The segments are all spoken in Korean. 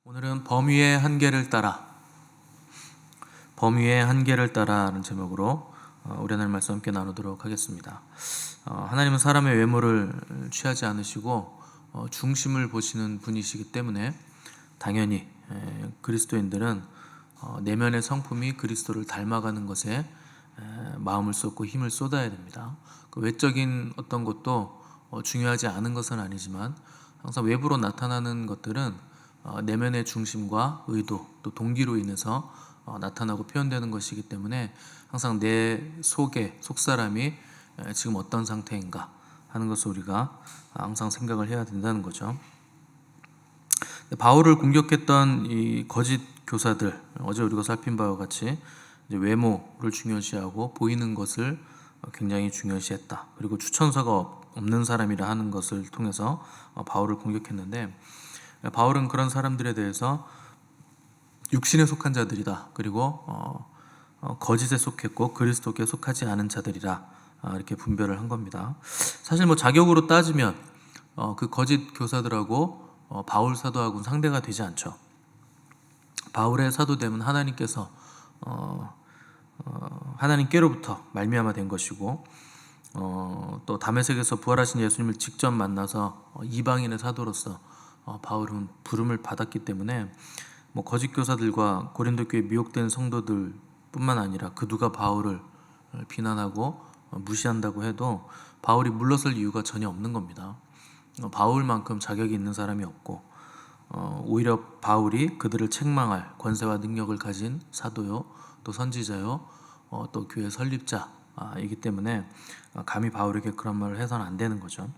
오늘은 범위의 한계를 따라라는 제목으로 우리 하나님 말씀 함께 나누도록 하겠습니다. 하나님은 사람의 외모를 취하지 않으시고 중심을 보시는 분이시기 때문에 당연히 그리스도인들은 내면의 성품이 그리스도를 닮아가는 것에 마음을 쏟고 힘을 쏟아야 됩니다. 그 외적인 어떤 것도 중요하지 않은 것은 아니지만 항상 외부로 나타나는 것들은 내면의 중심과 의도 또 동기로 인해서 나타나고 표현되는 것이기 때문에 항상 내 속사람이 지금 어떤 상태인가 하는 것을 우리가 항상 생각을 해야 된다는 거죠. 바울을 공격했던 이 거짓 교사들, 어제 우리가 살핀 바와 같이 이제 외모를 중요시하고 보이는 것을 굉장히 중요시했다. 그리고 추천서가 없는 사람이라 하는 것을 통해서 바울을 공격했는데, 바울은 그런 사람들에 대해서 육신에 속한 자들이다. 그리고 거짓에 속했고 그리스도께 속하지 않은 자들이라 이렇게 분별을 한 겁니다. 사실 자격으로 따지면 그 거짓 교사들하고 바울 사도하고는 상대가 되지 않죠. 바울의 사도됨은 하나님께서 하나님께로부터 말미암아 된 것이고, 또 다메섹에서 부활하신 예수님을 직접 만나서 이방인의 사도로서 바울은 부름을 받았기 때문에 거짓 교사들과 고린도 교회 미혹된 성도들 뿐만 아니라 그 누가 바울을 비난하고 무시한다고 해도 바울이 물러설 이유가 전혀 없는 겁니다. 바울만큼 자격이 있는 사람이 없고, 오히려 바울이 그들을 책망할 권세와 능력을 가진 사도요, 또 선지자요, 또 교회 설립자이기 때문에 감히 바울에게 그런 말을 해서는 안 되는 거죠.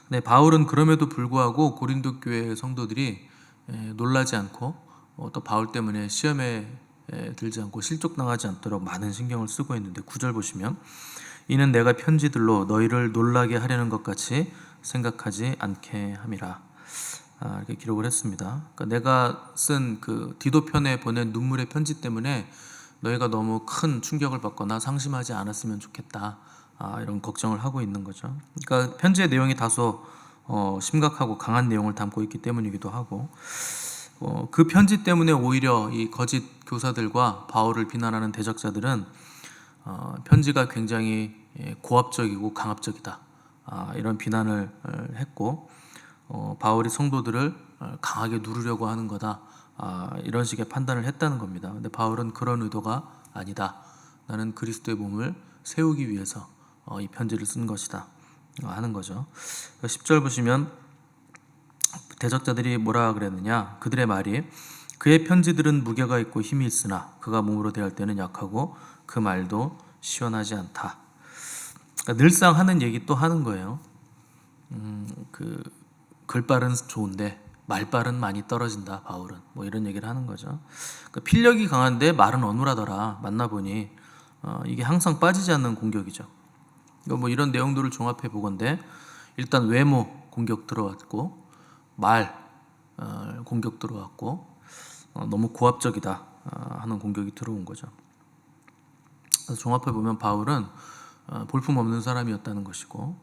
네, 바울은 그럼에도 불구하고 고린도 교회 성도들이 놀라지 않고 또 바울 때문에 시험에 들지 않고 실족당하지 않도록 많은 신경을 쓰고 있는데, 9절 보시면 이는 내가 편지들로 너희를 놀라게 하려는 것 같이 생각하지 않게 함이라, 이렇게 기록을 했습니다. 그러니까 내가 쓴 그 디도편에 보낸 눈물의 편지 때문에 너희가 너무 큰 충격을 받거나 상심하지 않았으면 좋겠다, 이런 걱정을 하고 있는 거죠. 그러니까 편지의 내용이 다소 심각하고 강한 내용을 담고 있기 때문이기도 하고, 그 편지 때문에 오히려 이 거짓 교사들과 바울을 비난하는 대적자들은 편지가 굉장히 고압적이고 강압적이다, 이런 비난을 했고, 바울이 성도들을 강하게 누르려고 하는 거다, 이런 식의 판단을 했다는 겁니다. 근데 바울은 그런 의도가 아니다, 나는 그리스도의 몸을 세우기 위해서 이 편지를 쓴 것이다 하는 거죠. 10절 보시면 대적자들이 뭐라 그랬느냐, 그들의 말이 그의 편지들은 무게가 있고 힘이 있으나 그가 몸으로 대할 때는 약하고 그 말도 시원하지 않다. 그러니까 늘상 하는 얘기 또 하는 거예요. 그 글발은 좋은데 말발은 많이 떨어진다, 바울은. 이런 얘기를 하는 거죠. 그러니까 필력이 강한데 말은 어눌하더라, 만나보니. 이게 항상 빠지지 않는 공격이죠. 이런 내용들을 종합해 보건대 일단 외모 공격 들어왔고, 말 공격 들어왔고, 너무 고압적이다 하는 공격이 들어온 거죠. 그래서 종합해 보면 바울은 볼품 없는 사람이었다는 것이고,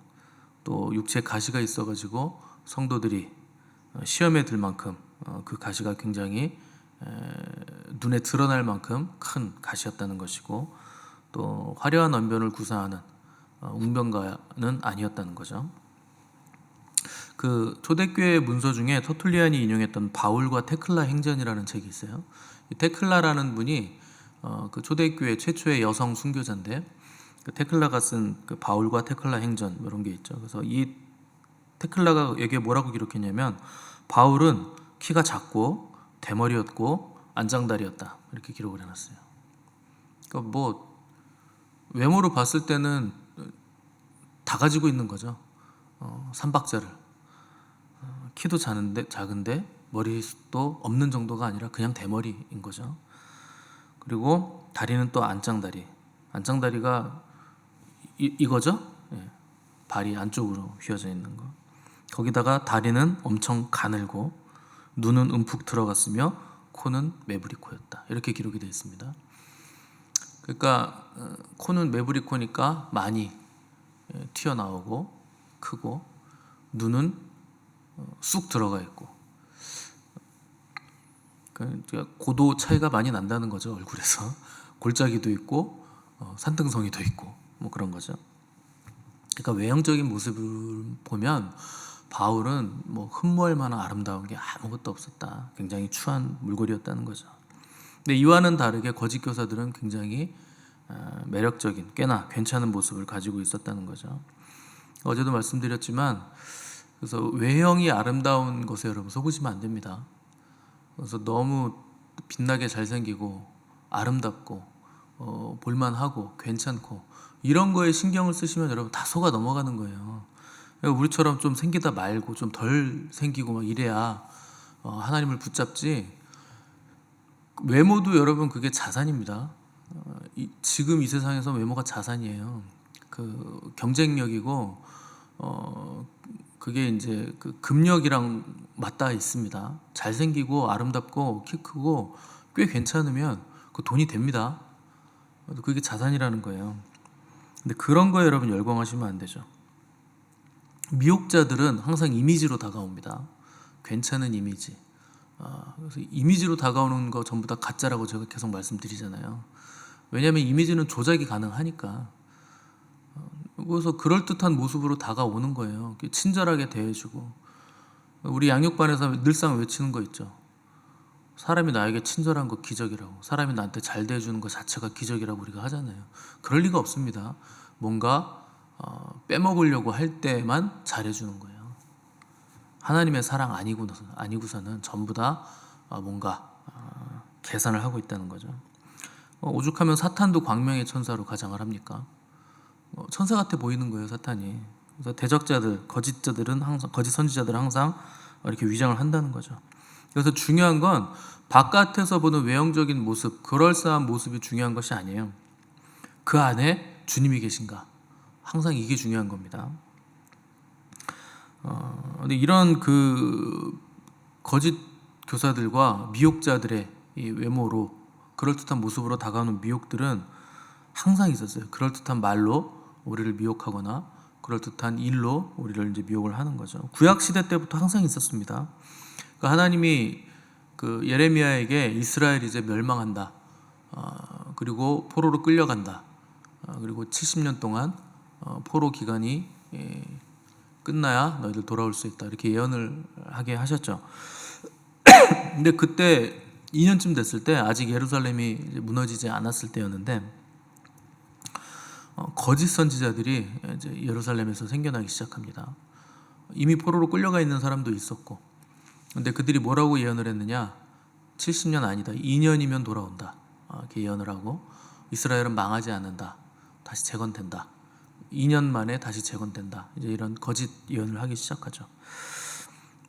또 육체에 가시가 있어가지고 성도들이 시험에 들 만큼 그 가시가 굉장히 눈에 드러날 만큼 큰 가시였다는 것이고, 또 화려한 언변을 구사하는 웅변가는 아니었다는 거죠. 그 초대교회 문서 중에 터툴리안이 인용했던 바울과 테클라 행전이라는 책이 있어요. 이 테클라라는 분이 그 초대교회 최초의 여성 순교자인데, 그 테클라가 쓴 그 바울과 테클라 행전 이런 게 있죠. 그래서 이 테클라가 여기에 뭐라고 기록했냐면, 바울은 키가 작고 대머리였고 안장다리였다, 이렇게 기록을 해놨어요. 그러니까 외모로 봤을 때는 다 가지고 있는 거죠. 삼박자를. 키도 작은데 머리도 없는 정도가 아니라 그냥 대머리인 거죠. 그리고 다리는 또 안장다리. 안장다리가 이거죠. 발이 안쪽으로 휘어져 있는 거. 거기다가 다리는 엄청 가늘고 눈은 움푹 들어갔으며 코는 매부리 코였다, 이렇게 기록이 되어 있습니다. 그러니까 코는 매부리 코니까 많이 튀어나오고 크고, 눈은 쑥 들어가 있고, 그러니까 고도 차이가 많이 난다는 거죠. 얼굴에서 골짜기도 있고 산등성이도 있고 뭐 그런 거죠. 그러니까 외형적인 모습을 보면 바울은 뭐 흠모할 만한 아름다운 게 아무것도 없었다. 굉장히 추한 물고리였다는 거죠. 근데 이와는 다르게 거짓 교사들은 굉장히 매력적인, 꽤나 괜찮은 모습을 가지고 있었다는 거죠. 어제도 말씀드렸지만, 그래서 외형이 아름다운 것에 여러분 속으시면 안 됩니다. 그래서 너무 빛나게 잘생기고 아름답고 볼만하고 괜찮고 이런 거에 신경을 쓰시면 여러분 다 속아 넘어가는 거예요. 그러니까 우리처럼 좀 생기다 말고 좀 덜 생기고 막 이래야 하나님을 붙잡지. 외모도 여러분 그게 자산입니다. 지금 이 세상에서 외모가 자산이에요. 그 경쟁력이고 그게 이제 그 금력이랑 맞닿아 있습니다. 잘생기고 아름답고 키 크고 꽤 괜찮으면 그 돈이 됩니다. 그게 자산이라는 거예요. 근데 그런 거에 여러분 열광하시면 안 되죠. 미혹자들은 항상 이미지로 다가옵니다. 괜찮은 이미지. 그래서 이미지로 다가오는 거 전부 다 가짜라고 제가 계속 말씀드리잖아요. 왜냐하면 이미지는 조작이 가능하니까. 그래서 그럴듯한 모습으로 다가오는 거예요. 친절하게 대해주고. 우리 양육반에서 늘상 외치는 거 있죠. 사람이 나에게 친절한 거 기적이라고. 사람이 나한테 잘 대해주는 거 자체가 기적이라고 우리가 하잖아요. 그럴 리가 없습니다. 뭔가 빼먹으려고 할 때만 잘해주는 거예요. 하나님의 사랑 아니고서는 전부 다 뭔가 계산을 하고 있다는 거죠. 오죽하면 사탄도 광명의 천사로 가장을 합니까? 천사 같아 보이는 거예요, 사탄이. 그래서 대적자들, 거짓 선지자들은 항상 이렇게 위장을 한다는 거죠. 그래서 중요한 건 바깥에서 보는 외형적인 모습, 그럴싸한 모습이 중요한 것이 아니에요. 그 안에 주님이 계신가? 항상 이게 중요한 겁니다. 근데 이런 그 거짓 교사들과 미혹자들의 이 외모로 그럴듯한 모습으로 다가오는 미혹들은 항상 있었어요. 그럴듯한 말로 우리를 미혹하거나 그럴듯한 일로 우리를 이제 미혹을 하는 거죠. 구약 시대 때부터 항상 있었습니다. 그러니까 하나님이 그 예레미야에게 이스라엘이 이제 멸망한다. 그리고 포로로 끌려간다. 그리고 70년 동안 포로 기간이 끝나야 너희들 돌아올 수 있다. 이렇게 예언을 하게 하셨죠. 근데 그때 2년쯤 됐을 때 아직 예루살렘이 이제 무너지지 않았을 때였는데 거짓 선지자들이 이제 예루살렘에서 생겨나기 시작합니다. 이미 포로로 끌려가 있는 사람도 있었고, 근데 그들이 뭐라고 예언을 했느냐? 70년 아니다. 2년이면 돌아온다. 이렇게 예언을 하고 이스라엘은 망하지 않는다. 다시 재건된다. 2년 만에 다시 재건된다. 이제 이런 거짓 예언을 하기 시작하죠.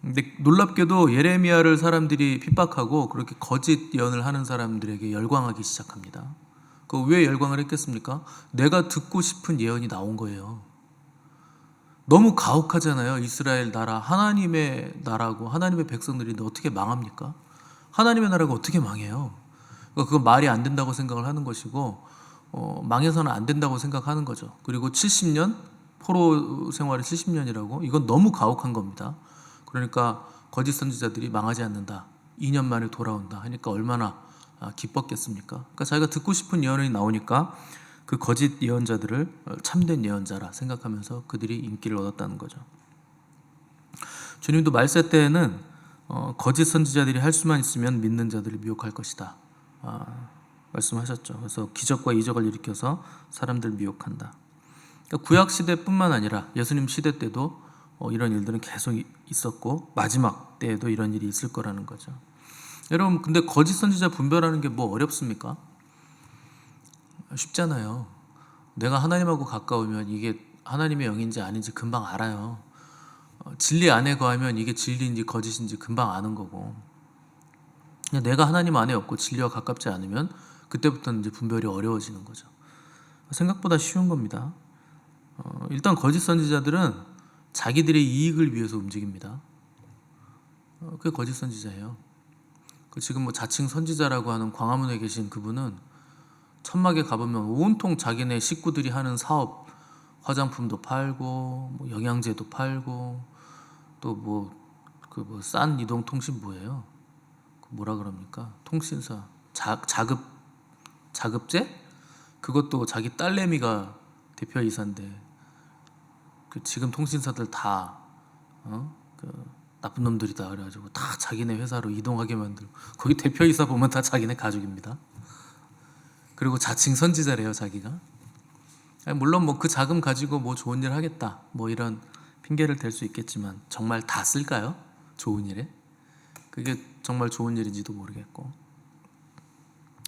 근데 놀랍게도 예레미야를 사람들이 핍박하고 그렇게 거짓 예언을 하는 사람들에게 열광하기 시작합니다. 그 왜 열광을 했겠습니까? 내가 듣고 싶은 예언이 나온 거예요. 너무 가혹하잖아요. 이스라엘 나라, 하나님의 나라고 하나님의 백성들인데 어떻게 망합니까? 하나님의 나라가 어떻게 망해요? 그러니까 그건 말이 안 된다고 생각을 하는 것이고 망해서는 안 된다고 생각하는 거죠. 그리고 70년, 포로 생활이 70년이라고 이건 너무 가혹한 겁니다. 그러니까 거짓 선지자들이 망하지 않는다. 2년 만에 돌아온다 하니까 얼마나 기뻤겠습니까? 그러니까 자기가 듣고 싶은 예언이 나오니까 그 거짓 예언자들을 참된 예언자라 생각하면서 그들이 인기를 얻었다는 거죠. 주님도 말세 때에는 거짓 선지자들이 할 수만 있으면 믿는 자들을 미혹할 것이다. 말씀하셨죠. 그래서 기적과 이적을 일으켜서 사람들 미혹한다. 그러니까 구약 시대뿐만 아니라 예수님 시대 때도 이런 일들은 계속 있었고 마지막 때에도 이런 일이 있을 거라는 거죠. 여러분, 근데 거짓 선지자 분별하는 게 뭐 어렵습니까? 쉽잖아요. 내가 하나님하고 가까우면 이게 하나님의 영인지 아닌지 금방 알아요. 진리 안에 거하면 이게 진리인지 거짓인지 금방 아는 거고, 내가 하나님 안에 없고 진리와 가깝지 않으면 그때부터는 이제 분별이 어려워지는 거죠. 생각보다 쉬운 겁니다. 일단 거짓 선지자들은 자기들의 이익을 위해서 움직입니다. 그게 거짓 선지자예요. 지금 뭐 자칭 선지자라고 하는 광화문에 계신 그분은 천막에 가보면 온통 자기네 식구들이 하는 사업, 화장품도 팔고 뭐 영양제도 팔고 또 뭐 그 뭐 싼 이동통신 뭐예요? 뭐라 그럽니까? 통신사 자급제? 그것도 자기 딸내미가 대표이사인데 그 지금 통신사들 다 그 나쁜 놈들이다 그래가지고 다 자기네 회사로 이동하게 만들고 거기 대표이사 보면 다 자기네 가족입니다. 그리고 자칭 선지자래요 자기가. 아니, 물론 뭐 그 자금 가지고 뭐 좋은 일 하겠다 뭐 이런 핑계를 댈 수 있겠지만 정말 다 쓸까요? 좋은 일에? 그게 정말 좋은 일인지도 모르겠고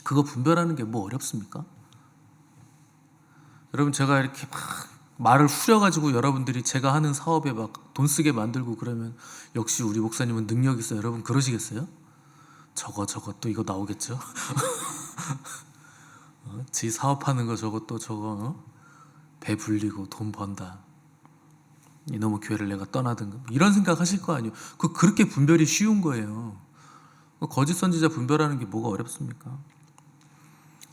그거 분별하는 게 뭐 어렵습니까? 여러분 제가 이렇게 막 말을 후려가지고 여러분들이 제가 하는 사업에 막 돈 쓰게 만들고 그러면 역시 우리 목사님은 능력 있어요. 여러분 그러시겠어요? 저것도 이거 나오겠죠? 지 사업하는 거 저것도 저거 배 불리고 돈 번다. 이놈의 교회를 내가 떠나든가 이런 생각 하실 거 아니에요. 그렇게 분별이 쉬운 거예요. 거짓 선지자 분별하는 게 뭐가 어렵습니까?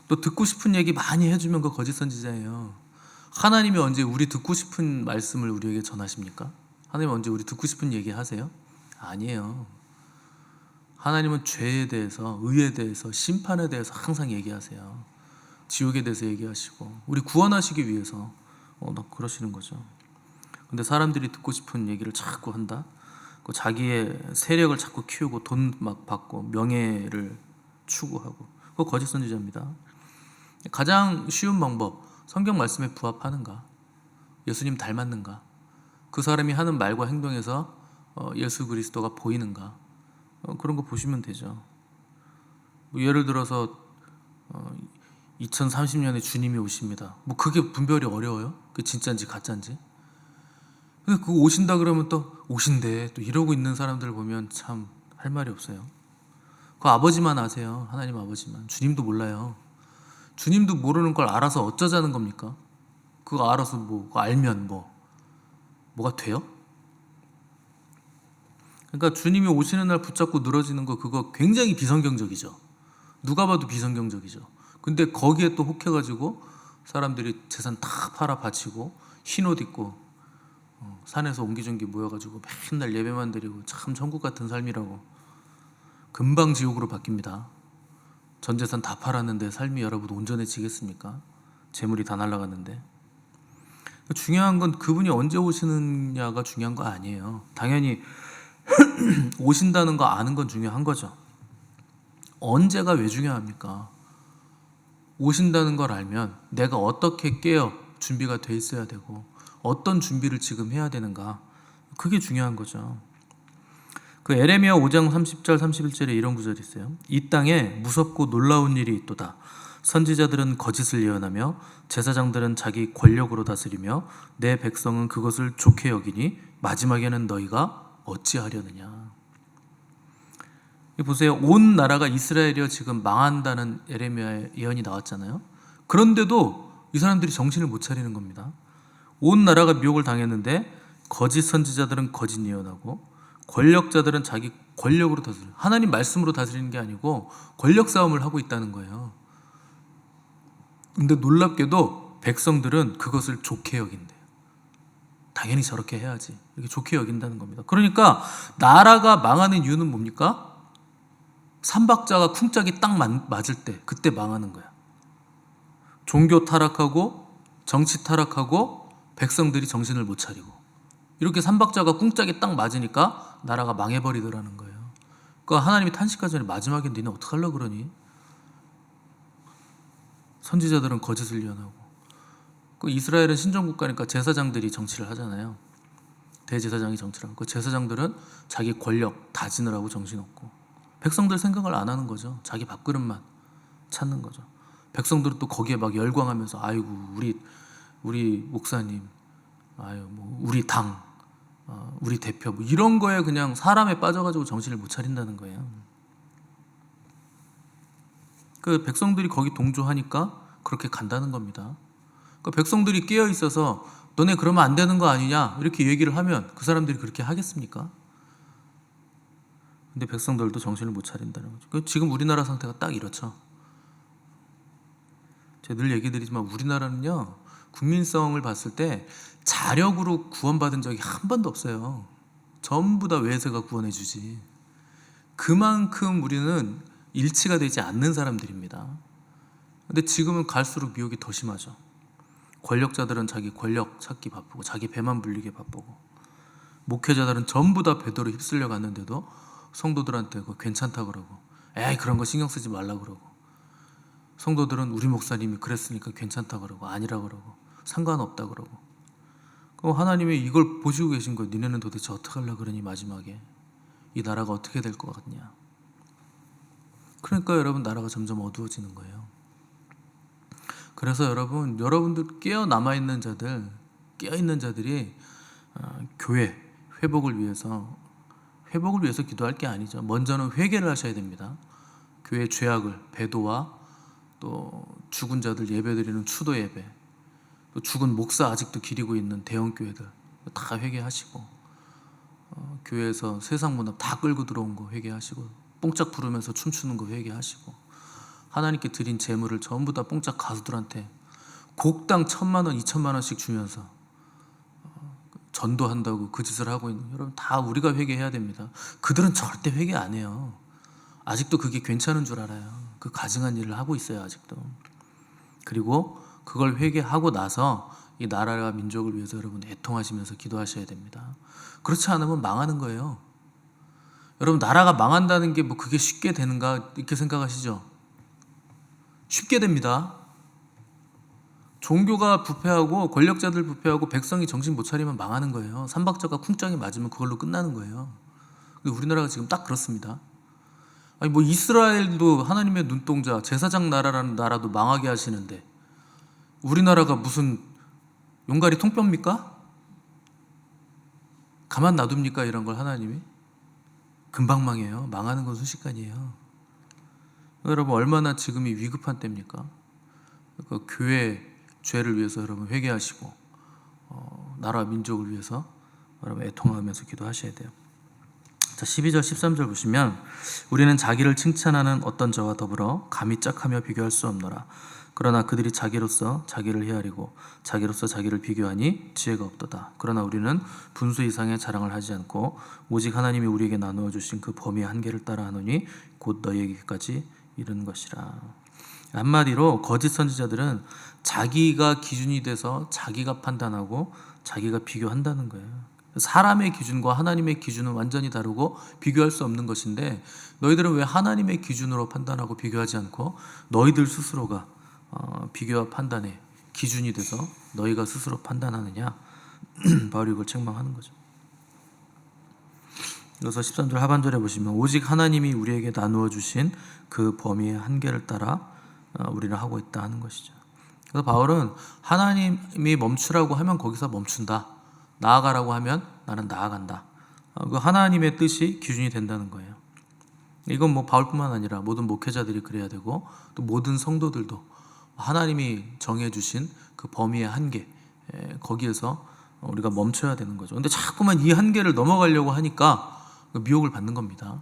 또 듣고 싶은 얘기 많이 해주면 그 거짓 선지자예요. 하나님이 언제 우리 듣고 싶은 말씀을 우리에게 전하십니까? 하나님 언제 우리 듣고 싶은 얘기 하세요? 아니에요. 하나님은 죄에 대해서, 의에 대해서, 심판에 대해서 항상 얘기하세요. 지옥에 대해서 얘기하시고 우리 구원하시기 위해서 그러시는 거죠. 근데 사람들이 듣고 싶은 얘기를 자꾸 한다. 자기의 세력을 자꾸 키우고 돈 막 받고 명예를 추구하고 그거 거짓 선지자입니다. 가장 쉬운 방법, 성경 말씀에 부합하는가, 예수님 닮았는가, 그 사람이 하는 말과 행동에서 예수 그리스도가 보이는가, 그런 거 보시면 되죠. 뭐 예를 들어서 2030년에 주님이 오십니다. 뭐 그게 분별이 어려워요? 그게 진짜인지 가짜인지? 근데 그거 오신다 그러면 또 오신대 또 이러고 있는 사람들 보면 참 할 말이 없어요. 그 아버지만 아세요. 하나님 아버지만. 주님도 몰라요. 주님도 모르는 걸 알아서 어쩌자는 겁니까? 그거 알아서 뭐 알면 뭐가 돼요? 그러니까 주님이 오시는 날 붙잡고 늘어지는 거 그거 굉장히 비성경적이죠. 누가 봐도 비성경적이죠. 근데 거기에 또 혹해가지고 사람들이 재산 다 팔아 바치고 흰옷 입고 산에서 옹기종기 모여가지고 맨날 예배만 드리고 참 천국 같은 삶이라고 금방 지옥으로 바뀝니다. 전 재산 다 팔았는데 삶이 여러분 온전해지겠습니까? 재물이 다 날아갔는데. 중요한 건 그분이 언제 오시느냐가 중요한 거 아니에요. 당연히 오신다는 거 아는 건 중요한 거죠. 언제가 왜 중요합니까? 오신다는 걸 알면 내가 어떻게 깨어 준비가 돼 있어야 되고 어떤 준비를 지금 해야 되는가, 그게 중요한 거죠. 그 에레미야 5장 30절 31절에 이런 구절이 있어요. 이 땅에 무섭고 놀라운 일이 있도다. 선지자들은 거짓을 예언하며 제사장들은 자기 권력으로 다스리며 내 백성은 그것을 좋게 여기니 마지막에는 너희가 어찌하려느냐. 보세요. 온 나라가 이스라엘이여 지금 망한다는 에레미야의 예언이 나왔잖아요. 그런데도 이 사람들이 정신을 못 차리는 겁니다. 온 나라가 미혹을 당했는데 거짓 선지자들은 거짓 예언하고 권력자들은 자기 권력으로 다스려, 하나님 말씀으로 다스리는 게 아니고 권력 싸움을 하고 있다는 거예요. 근데 놀랍게도 백성들은 그것을 좋게 여긴대요. 당연히 저렇게 해야지, 이렇게 좋게 여긴다는 겁니다. 그러니까 나라가 망하는 이유는 뭡니까? 삼박자가 쿵짝이 딱 맞을 때 그때 망하는 거야. 종교 타락하고 정치 타락하고 백성들이 정신을 못 차리고 이렇게 삼박자가 쿵짝이 딱 맞으니까 나라가 망해버리더라는 거예요. 그러니까 하나님이 탄식하기 전에 마지막에 너네 어떡하려고 그러니? 선지자들은 거짓을 예언하고, 그 이스라엘은 신정국가니까 제사장들이 정치를 하잖아요. 대제사장이 정치를 하고, 그 제사장들은 자기 권력 다지느라고 정신없고, 백성들 생각을 안 하는 거죠. 자기 밥그릇만 찾는 거죠. 백성들은 또 거기에 막 열광하면서 아이고 우리 목사님, 아유 뭐 우리 당, 우리 대표 뭐 이런 거에 그냥 사람에 빠져가지고 정신을 못 차린다는 거예요. 그 백성들이 거기 동조하니까 그렇게 간다는 겁니다. 그 백성들이 깨어 있어서 너네 그러면 안 되는 거 아니냐 이렇게 얘기를 하면 그 사람들이 그렇게 하겠습니까? 근데 백성들도 정신을 못 차린다는 거죠. 지금 우리나라 상태가 딱 이렇죠. 제가 늘 얘기 드리지만 우리나라는요, 국민성을 봤을 때 자력으로 구원받은 적이 한 번도 없어요. 전부 다 외세가 구원해 주지. 그만큼 우리는 일치가 되지 않는 사람들입니다. 근데 지금은 갈수록 미혹이 더 심하죠. 권력자들은 자기 권력 찾기 바쁘고 자기 배만 불리게 바쁘고, 목회자들은 전부 다 배도로 휩쓸려 갔는데도 성도들한테 그거 괜찮다 그러고, 에이 그런 거 신경 쓰지 말라 그러고, 성도들은 우리 목사님이 그랬으니까 괜찮다 그러고 아니라 그러고 상관없다 그러고. 그럼 하나님이 이걸 보시고 계신 거예요. 니네는 도대체 어떻게 하려고 그러니 마지막에 이 나라가 어떻게 될 것 같냐. 그러니까 여러분 나라가 점점 어두워지는 거예요. 그래서 여러분들 깨어 남아있는 자들, 깨어있는 자들이 교회 회복을 위해서 기도할 게 아니죠. 먼저는 회개를 하셔야 됩니다. 교회 죄악을, 배도와 또 죽은 자들 예배드리는 추도 예배, 또 죽은 목사 아직도 기리고 있는 대형교회들 다 회개하시고, 교회에서 세상 문화 다 끌고 들어온 거 회개하시고, 뽕짝 부르면서 춤추는 거 회개하시고, 하나님께 드린 재물을 전부 다 뽕짝 가수들한테 곡당 1,000만 원, 2,000만 원씩 주면서 전도한다고 그 짓을 하고 있는 여러분, 다 우리가 회개해야 됩니다. 그들은 절대 회개 안 해요. 아직도 그게 괜찮은 줄 알아요. 그 가증한 일을 하고 있어요 아직도. 그리고 그걸 회개하고 나서 이 나라와 민족을 위해서 여러분 애통하시면서 기도하셔야 됩니다. 그렇지 않으면 망하는 거예요. 여러분 나라가 망한다는 게 뭐 그게 쉽게 되는가 이렇게 생각하시죠? 쉽게 됩니다. 종교가 부패하고 권력자들 부패하고 백성이 정신 못 차리면 망하는 거예요. 삼박자가 쿵짝이 맞으면 그걸로 끝나는 거예요. 우리나라가 지금 딱 그렇습니다. 아니 뭐 이스라엘도 하나님의 눈동자, 제사장 나라라는 나라도 망하게 하시는데 우리나라가 무슨 용가리 통뼈입니까? 가만 놔둡니까 이런 걸 하나님이? 금방 망해요. 망하는 건 순식간이에요. 여러분 얼마나 지금이 위급한 때입니까? 그러니까 교회 죄를 위해서 여러분 회개하시고 나라 민족을 위해서 여러분 애통하면서 기도하셔야 돼요. 자, 12절 13절 보시면 우리는 자기를 칭찬하는 어떤 자와 더불어 감히 짝하며 비교할 수 없노라. 그러나 그들이 자기로서 자기를 헤아리고 자기로서 자기를 비교하니 지혜가 없도다. 그러나 우리는 분수 이상의 자랑을 하지 않고 오직 하나님이 우리에게 나누어 주신 그 범위의 한계를 따라 하노니 곧 너희에게까지 이른 것이라. 한마디로 거짓 선지자들은 자기가 기준이 돼서 자기가 판단하고 자기가 비교한다는 거예요. 사람의 기준과 하나님의 기준은 완전히 다르고 비교할 수 없는 것인데 너희들은 왜 하나님의 기준으로 판단하고 비교하지 않고 너희들 스스로가 비교와 판단의 기준이 돼서 너희가 스스로 판단하느냐. 바울이 이걸 책망하는 거죠. 그래서 13절 하반절에 보시면 오직 하나님이 우리에게 나누어 주신 그 범위의 한계를 따라 우리는 하고 있다 하는 것이죠. 그래서 바울은 하나님이 멈추라고 하면 거기서 멈춘다, 나아가라고 하면 나는 나아간다. 그 하나님의 뜻이 기준이 된다는 거예요. 이건 뭐 바울뿐만 아니라 모든 목회자들이 그래야 되고 또 모든 성도들도 하나님이 정해주신 그 범위의 한계, 거기에서 우리가 멈춰야 되는 거죠. 근데 자꾸만 이 한계를 넘어가려고 하니까 미혹을 받는 겁니다.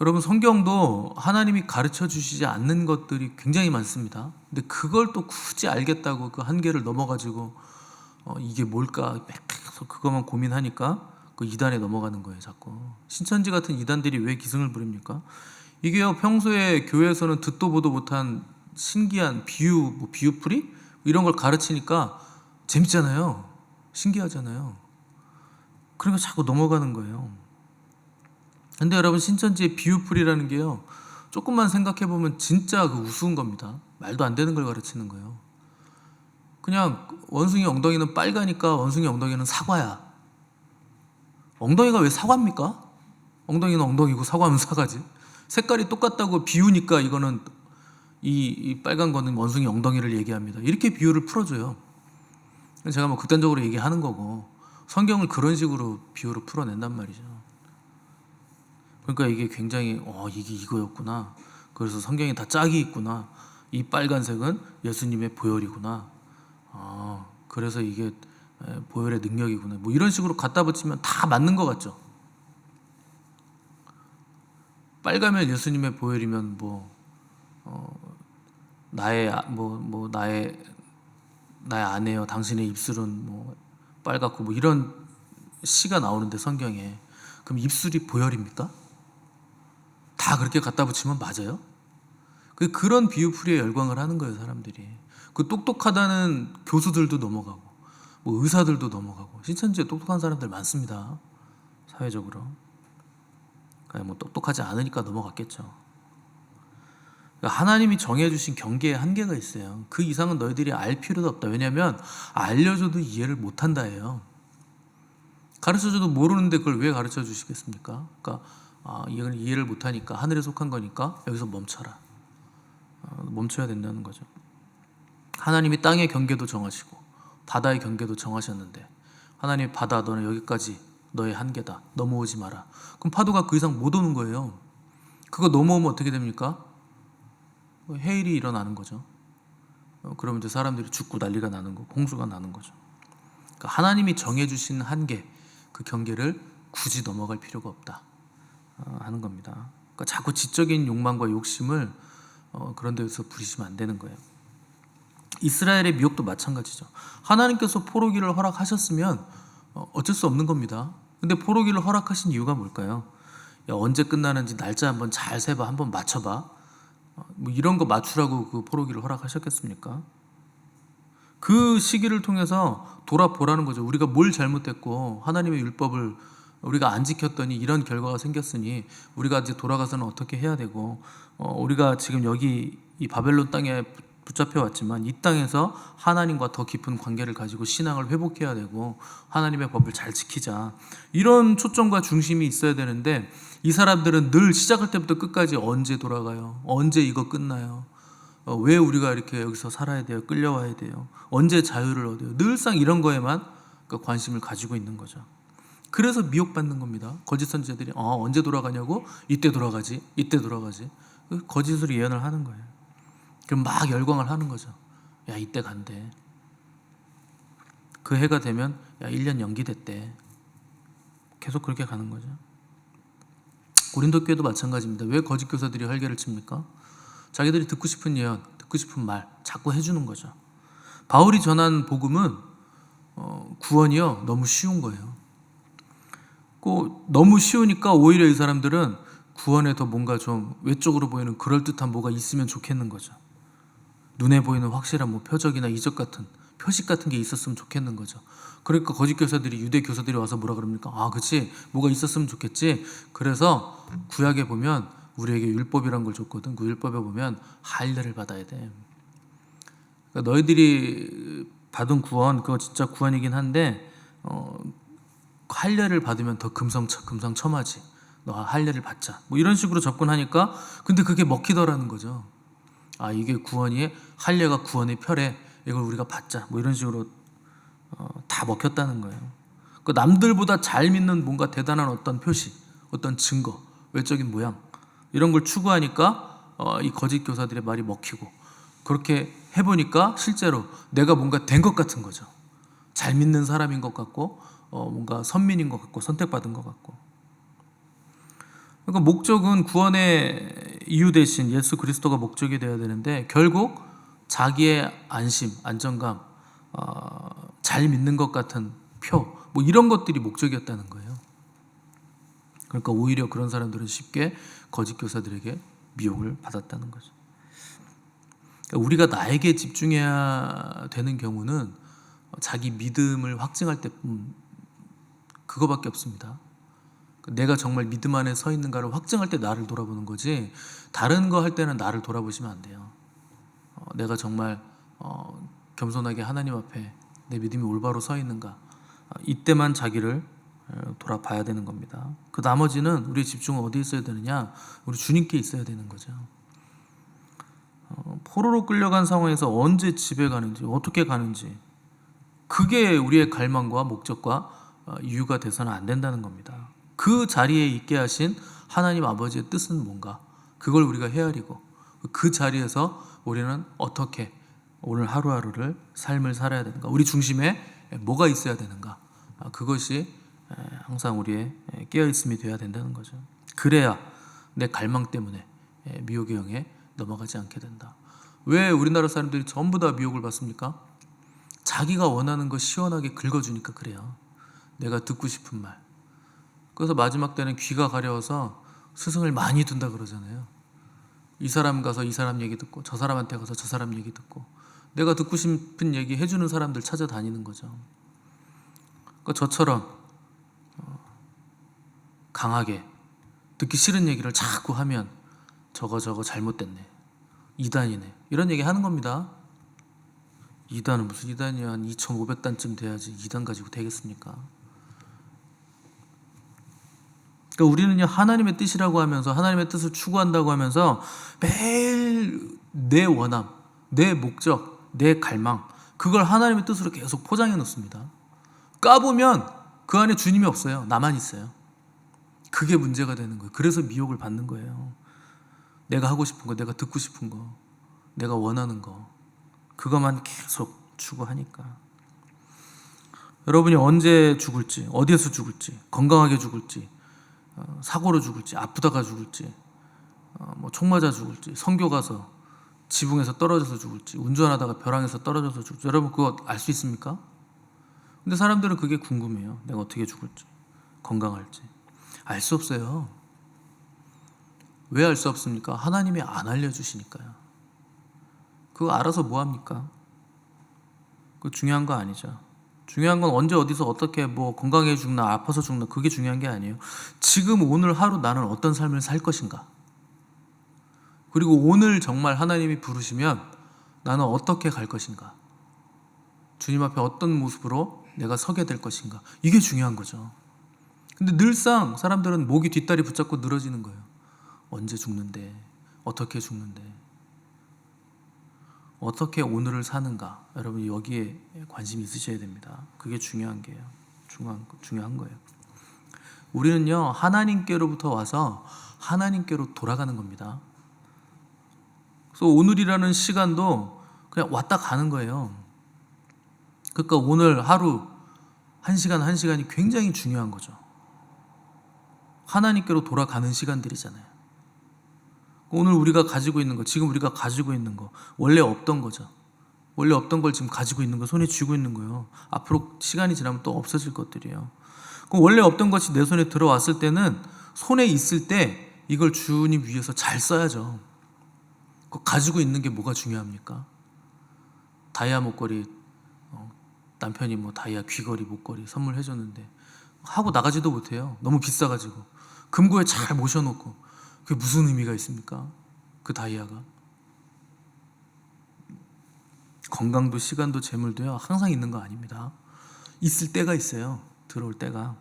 여러분 성경도 하나님이 가르쳐 주시지 않는 것들이 굉장히 많습니다. 근데 그걸 또 굳이 알겠다고 그 한계를 넘어가지고 이게 뭘까 계속 그것만 고민하니까 그 이단에 넘어가는 거예요. 자꾸 신천지 같은 이단들이 왜 기승을 부립니까? 이게요, 평소에 교회에서는 듣도 보도 못한 신기한 비유, 비유풀이 이런 걸 가르치니까 재밌잖아요. 신기하잖아요. 그러니까 자꾸 넘어가는 거예요. 근데 여러분 신천지의 비유풀이라는 게요, 조금만 생각해보면 진짜 그 우스운 겁니다. 말도 안 되는 걸 가르치는 거예요. 그냥 원숭이 엉덩이는 빨가니까 원숭이 엉덩이는 사과야. 엉덩이가 왜 사과입니까? 엉덩이는 엉덩이고 사과는 사과지. 색깔이 똑같다고 비우니까 이거는 이 빨간 거는 원숭이 엉덩이를 얘기합니다. 이렇게 비유를 풀어줘요. 제가 뭐 극단적으로 얘기하는 거고 성경을 그런 식으로 비유로 풀어낸단 말이죠. 그러니까 이게 굉장히 이게 이거였구나. 그래서 성경에 다 짝이 있구나. 이 빨간색은 예수님의 보혈이구나. 그래서 이게 보혈의 능력이구나. 뭐 이런 식으로 갖다 붙이면 다 맞는 것 같죠. 빨가면 예수님의 보혈이면 나의 아내여 당신의 입술은 빨갛고 이런 시가 나오는데 성경에 그럼 입술이 보혈입니까? 다 그렇게 갖다 붙이면 맞아요? 그런 비유풀이에 열광을 하는 거예요, 사람들이. 그 똑똑하다는 교수들도 넘어가고, 뭐 의사들도 넘어가고, 신천지에 똑똑한 사람들 많습니다, 사회적으로. 뭐 똑똑하지 않으니까 넘어갔겠죠. 하나님이 정해주신 경계에 한계가 있어요. 그 이상은 너희들이 알 필요도 없다. 왜냐하면 알려줘도 이해를 못한다예요. 가르쳐줘도 모르는데 그걸 왜 가르쳐 주시겠습니까? 그러니까 이걸 이해를 못하니까, 하늘에 속한 거니까 여기서 멈춰라. 멈춰야 된다는 거죠. 하나님이 땅의 경계도 정하시고 바다의 경계도 정하셨는데, 하나님이 바다, 너는 여기까지 너의 한계다, 넘어오지 마라. 그럼 파도가 그 이상 못 오는 거예요. 그거 넘어오면 어떻게 됩니까? 해일이 일어나는 거죠. 그러면 이제 사람들이 죽고 난리가 나는 거, 홍수가 나는 거죠. 그러니까 하나님이 정해주신 한계, 그 경계를 굳이 넘어갈 필요가 없다 하는 겁니다. 그러니까 자꾸 지적인 욕망과 욕심을 그런 데서 부리시면 안 되는 거예요. 이스라엘의 미혹도 마찬가지죠. 하나님께서 포로기를 허락하셨으면 어쩔 수 없는 겁니다. 근데 포로기를 허락하신 이유가 뭘까요? 야, 언제 끝나는지 날짜 한번 잘 세봐, 한번 맞춰봐. 뭐 이런 거 맞추라고 그 포로기를 허락하셨겠습니까? 그 시기를 통해서 돌아보라는 거죠. 우리가 뭘 잘못했고 하나님의 율법을 우리가 안 지켰더니 이런 결과가 생겼으니 우리가 이제 돌아가서는 어떻게 해야 되고, 우리가 지금 여기 이 바벨론 땅에 붙잡혀 왔지만 이 땅에서 하나님과 더 깊은 관계를 가지고 신앙을 회복해야 되고 하나님의 법을 잘 지키자, 이런 초점과 중심이 있어야 되는데, 이 사람들은 늘 시작할 때부터 끝까지 언제 돌아가요? 언제 이거 끝나요? 왜 우리가 이렇게 여기서 살아야 돼요? 끌려와야 돼요? 언제 자유를 얻어요? 늘상 이런 거에만 관심을 가지고 있는 거죠. 그래서 미혹받는 겁니다. 거짓 선지자들이 언제 돌아가냐고? 이때 돌아가지, 이때 돌아가지. 거짓으로 예언을 하는 거예요. 그럼 막 열광을 하는 거죠. 야, 이때 간대. 그 해가 되면 야, 1년 연기됐대. 계속 그렇게 가는 거죠. 고린도 교회도 마찬가지입니다. 왜 거짓 교사들이 활개를 칩니까? 자기들이 듣고 싶은 예언, 듣고 싶은 말 자꾸 해주는 거죠. 바울이 전한 복음은 구원이요, 너무 쉬운 거예요. 너무 쉬우니까 오히려 이 사람들은 구원에 더 뭔가 좀 외적으로 보이는 그럴듯한 뭐가 있으면 좋겠는 거죠. 눈에 보이는 확실한 뭐 표적이나 이적 같은, 표식 같은 게 있었으면 좋겠는 거죠. 그러니까 거짓 교사들이, 유대 교사들이 와서 뭐라 그럽니까? 그치, 뭐가 있었으면 좋겠지. 그래서 구약에 보면 우리에게 율법이란 걸 줬거든. 그 율법에 보면 할례를 받아야 돼. 그러니까 너희들이 받은 구원, 그거 진짜 구원이긴 한데 할례를 받으면 더 금상첨화지. 너 할례를 받자. 뭐 이런 식으로 접근하니까, 근데 그게 먹히더라는 거죠. 이게 구원이에, 할례가 구원의 표래, 이걸 우리가 받자. 뭐 이런 식으로 다 먹혔다는 거예요. 그 남들보다 잘 믿는 뭔가 대단한 어떤 표시, 어떤 증거, 외적인 모양, 이런 걸 추구하니까 이 거짓 교사들의 말이 먹히고, 그렇게 해보니까 실제로 내가 뭔가 된 것 같은 거죠. 잘 믿는 사람인 것 같고, 뭔가 선민인 것 같고, 선택받은 것 같고. 그러니까 목적은, 구원의 이유 대신 예수 그리스도가 목적이 되어야 되는데, 결국 자기의 안심, 안정감, 잘 믿는 것 같은 표, 뭐 이런 것들이 목적이었다는 거예요. 그러니까 오히려 그런 사람들은 쉽게 거짓 교사들에게 미혹을 받았다는 거죠. 그러니까 우리가 나에게 집중해야 되는 경우는 자기 믿음을 확증할 때뿐, 그거밖에 없습니다. 내가 정말 믿음 안에 서 있는가를 확증할 때 나를 돌아보는 거지, 다른 거 할 때는 나를 돌아보시면 안 돼요. 내가 정말 겸손하게 하나님 앞에 내 믿음이 올바로 서 있는가, 이때만 자기를 돌아봐야 되는 겁니다. 그 나머지는 우리의 집중은 어디에 있어야 되느냐? 우리 주님께 있어야 되는 거죠. 포로로 끌려간 상황에서 언제 집에 가는지, 어떻게 가는지, 그게 우리의 갈망과 목적과 이유가 돼서는 안 된다는 겁니다. 그 자리에 있게 하신 하나님 아버지의 뜻은 뭔가, 그걸 우리가 헤아리고 그 자리에서 우리는 어떻게 오늘 하루하루를 삶을 살아야 되는가, 우리 중심에 뭐가 있어야 되는가, 그것이 항상 우리의 깨어있음이 되어야 된다는 거죠. 그래야 내 갈망 때문에 미혹의 영에 넘어가지 않게 된다. 왜 우리나라 사람들이 전부 다 미혹을 받습니까? 자기가 원하는 거 시원하게 긁어주니까 그래요. 내가 듣고 싶은 말. 그래서 마지막 때는 귀가 가려워서 스승을 많이 둔다 그러잖아요. 이 사람 가서 이 사람 얘기 듣고 저 사람한테 가서 저 사람 얘기 듣고 내가 듣고 싶은 얘기 해주는 사람들 찾아다니는 거죠. 그러니까 저처럼 강하게 듣기 싫은 얘기를 자꾸 하면 저거 잘못됐네, 이단이네, 이런 얘기 하는 겁니다. 이단은 무슨 이단이야. 한 2500단쯤 돼야지 이단 가지고 되겠습니까? 그러니까 우리는요, 하나님의 뜻이라고 하면서 하나님의 뜻을 추구한다고 하면서 매일 내 원함, 내 목적, 내 갈망, 그걸 하나님의 뜻으로 계속 포장해 놓습니다. 까보면 그 안에 주님이 없어요. 나만 있어요. 그게 문제가 되는 거예요. 그래서 미혹을 받는 거예요. 내가 하고 싶은 거, 내가 듣고 싶은 거, 내가 원하는 거, 그것만 계속 추구하니까. 여러분이 언제 죽을지, 어디에서 죽을지, 건강하게 죽을지, 사고로 죽을지, 아프다가 죽을지, 총 맞아 죽을지, 선교 가서 지붕에서 떨어져서 죽을지, 운전하다가 벼랑에서 떨어져서 죽을지, 여러분 그거 알 수 있습니까? 근데 사람들은 그게 궁금해요. 내가 어떻게 죽을지, 건강할지. 알 수 없어요. 왜 알 수 없습니까? 하나님이 안 알려주시니까요. 그거 알아서 뭐합니까? 그거 중요한 거 아니죠. 중요한 건 언제 어디서 어떻게 건강해 죽나 아파서 죽나, 그게 중요한 게 아니에요. 지금 오늘 하루 나는 어떤 삶을 살 것인가, 그리고 오늘 정말 하나님이 부르시면 나는 어떻게 갈 것인가, 주님 앞에 어떤 모습으로 내가 서게 될 것인가, 이게 중요한 거죠. 근데 늘상 사람들은 목이 뒷다리 붙잡고 늘어지는 거예요. 언제 죽는데, 어떻게 죽는데, 어떻게 오늘을 사는가. 여러분 여기에 관심이 있으셔야 됩니다. 그게 중요한 거예요. 우리는요, 하나님께로부터 와서 하나님께로 돌아가는 겁니다. 그래서 오늘이라는 시간도 그냥 왔다 가는 거예요. 그러니까 오늘 하루 1시간이 굉장히 중요한 거죠. 하나님께로 돌아가는 시간들이잖아요. 오늘 우리가 가지고 있는 거, 지금 우리가 가지고 있는 거, 원래 없던 거죠. 원래 없던 걸 지금 가지고 있는 거, 손에 쥐고 있는 거예요. 앞으로 시간이 지나면 또 없어질 것들이에요. 그럼 원래 없던 것이 내 손에 들어왔을 때는, 손에 있을 때 이걸 주님 위해서 잘 써야죠. 가지고 있는 게 뭐가 중요합니까? 다이아 목걸이, 남편이 다이아 귀걸이, 목걸이 선물해줬는데 하고 나가지도 못해요. 너무 비싸가지고. 금고에 잘 모셔놓고. 그게 무슨 의미가 있습니까? 그 다이아가. 건강도 시간도 재물도요, 항상 있는 거 아닙니다. 있을 때가 있어요. 들어올 때가.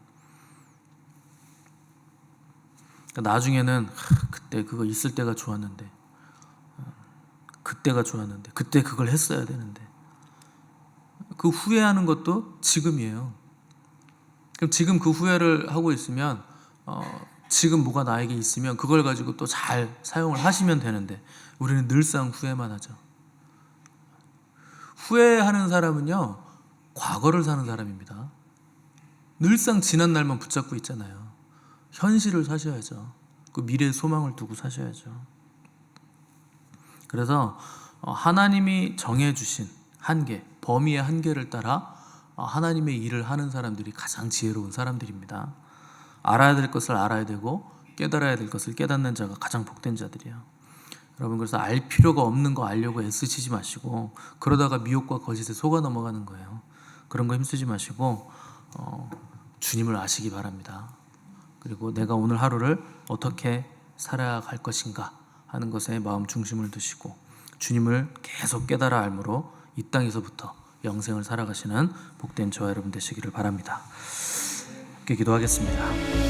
그러니까 나중에는 그때 그거 있을 때가 좋았는데, 그때 그걸 했어야 되는데, 그 후회하는 것도 지금이에요. 그럼 지금 그 후회를 하고 있으면 지금 뭐가 나에게 있으면 그걸 가지고 또 잘 사용을 하시면 되는데, 우리는 늘상 후회만 하죠. 후회하는 사람은요, 과거를 사는 사람입니다. 늘상 지난 날만 붙잡고 있잖아요. 현실을 사셔야죠. 그 미래의 소망을 두고 사셔야죠. 그래서 하나님이 정해주신 한계, 범위의 한계를 따라 하나님의 일을 하는 사람들이 가장 지혜로운 사람들입니다. 알아야 될 것을 알아야 되고 깨달아야 될 것을 깨닫는 자가 가장 복된 자들이에요. 여러분, 그래서 알 필요가 없는 거 알려고 애쓰시지 마시고, 그러다가 미혹과 거짓에 속아 넘어가는 거예요. 그런 거 힘쓰지 마시고 주님을 아시기 바랍니다. 그리고 내가 오늘 하루를 어떻게 살아갈 것인가 하는 것에 마음 중심을 두시고 주님을 계속 깨달아 알므로 이 땅에서부터 영생을 살아가시는 복된 저와 여러분 되시기를 바랍니다. 함께 기도하겠습니다.